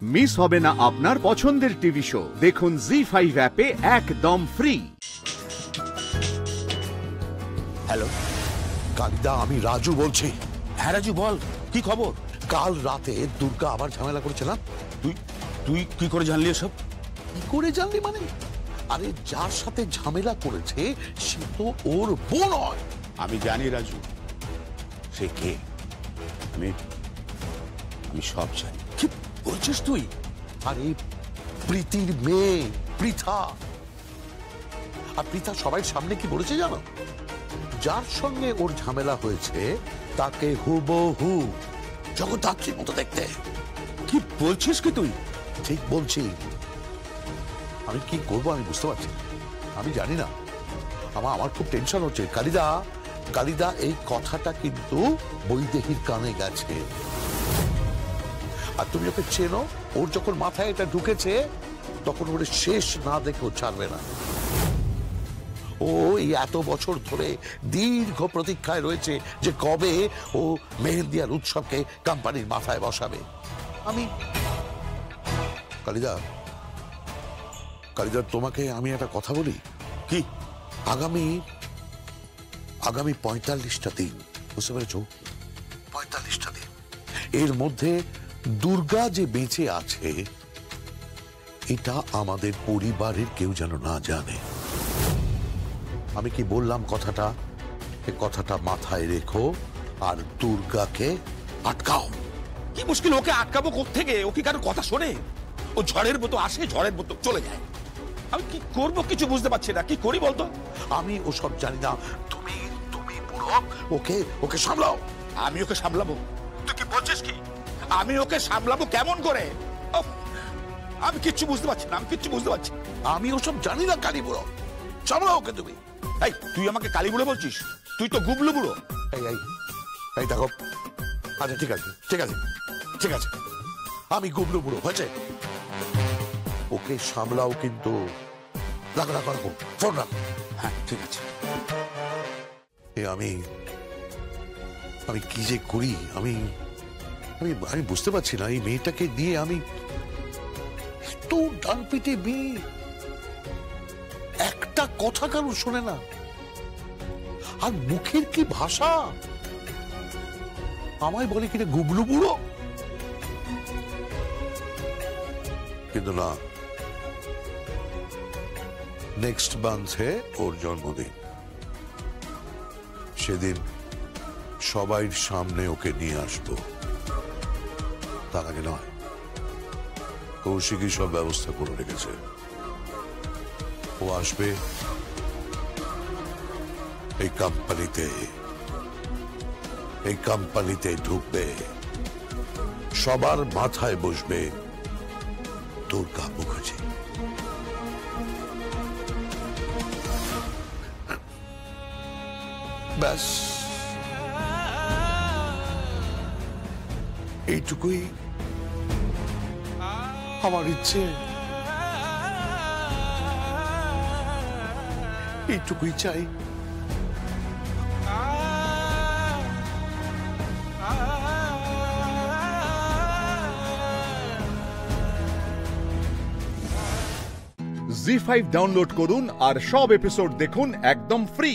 Miss হবে না আপনার পছন্দের টিভি শো। দেখুন জি5 অ্যাপে একদম ফ্রি। হ্যালো কালিদা, আমি রাজু বলছি। হ্যাঁ রাজু, বল কি খবর? কাল রাতে দুর্গা আবার ঝামেলা করেছে না? তুই তুই কি করে জানলি এসব? কি করে জানলি মানে? আরে যার সাথে ঝামেলা করেছে সে তো ওর বোন নয়। আমি জানি রাজু সে কে। আমি আমি সব জানি। কি বলছিস তুই? আরে প্রীতির মেয়ে পৃথা। আর পৃথা সবাই সামনে কি বলেছে জানো? যার সঙ্গে ওর ঝামেলা হয়েছে তাকে হুবহু জগদ্ধাত্রীর মতো দেখতে। কি বলছিস কি তুই? ঠিক বলছি। আমি কি করবো আমি বুঝতে পারছি, আমি জানি না। আমার খুব টেনশন হচ্ছে। কালিদা, কালিদা, এই কথাটা কিন্তু বৈদেহীর কানে গেছে। আর তুমি ওকে চেনো, ওর যখন মাথায় এটা ঢুকেছে তখন ওর শেষ না দেখে ছাড়বে না। ও এই এত বছর ধরে দীর্ঘ প্রতীক্ষায় রয়েছে যে কবে ও মেহেন্দি আর উৎসবকে কোম্পানির মাথায় বসাবে। আমি কালিদা, কালিদা, তোমাকে আমি একটা কথা বলি কি? আগামী 45টা দিন, বুঝতে পেরেছ? 45টা দিন এর মধ্যে দুর্গা যে বেঁচে আছে এটা আমাদের পরিবারের কেউ যেন না জানে। আমি কি বললাম কথাটা, এই কথাটা মাথায় রেখো আর দুর্গাকে আটকাও। কি মুশকিল, ওকে আটকাবো কোত্থেকে? ও কি কারোর কথা শোনে? ও ঝড়ের মতো আসে, ঝড়ের মতো চলে যায়। আমি কি করবো কিছু বুঝতে পারছি না। কি করি বলতো? আমি ওসব জানি না। তুমি তুমি পুরো ওকে ওকে সামলাও। আমি ওকে সামলাবো? তুই কি বলছিস কি? আমি ওকে সামলাবো কেমন করে? আমি কিচ্ছু বুঝতে পারছি না, আমি কিচ্ছু বুঝতে পারছি। আমি ওসব জানি না কালী বুড়ো, সামলাও ওকে তুমি। এই তুই আমাকে কালী বুড়ো বলছিস? তুই তো গুবলু বুড়ো। এই এই এই দেখো, আচ্ছা ঠিক আছে ঠিক আছে ঠিক আছে, আমি গুবলু বুড়ো, হয়েছে? ওকে সামলাও কিন্তু। রাখো রাখো রাখো, ফোন রাখো। হ্যাঁ ঠিক আছে। আমি আমি কি যে করি, আমি আমি আমি বুঝতে পারছি না। এই মেয়েটাকে দিয়ে আমি এত ডানপিটে মেয়ে, একটা কথা কারো শোনে না। আর মুখের কি ভাষা! আমায় বলে কিনা গুবলু বুড়ো, কিন্তু না। নেক্সট মান্থে ওর জন্মদিন, সেদিন সবাই সামনে ওকে নিয়ে আসবো। তার আগে নয়। কৌশিকই সব ব্যবস্থা করে রেখেছে। ও আসবে এই কোম্পানিতে ঢুকবে, সবার মাথায় বসবে দুর্গা মুখার্জি। ব্যাস এইটুকুই আমার ইচ্ছে, এইটুকুই চাই। জি5 ডাউনলোড করুন আর সব এপিসোড দেখুন একদম ফ্রি।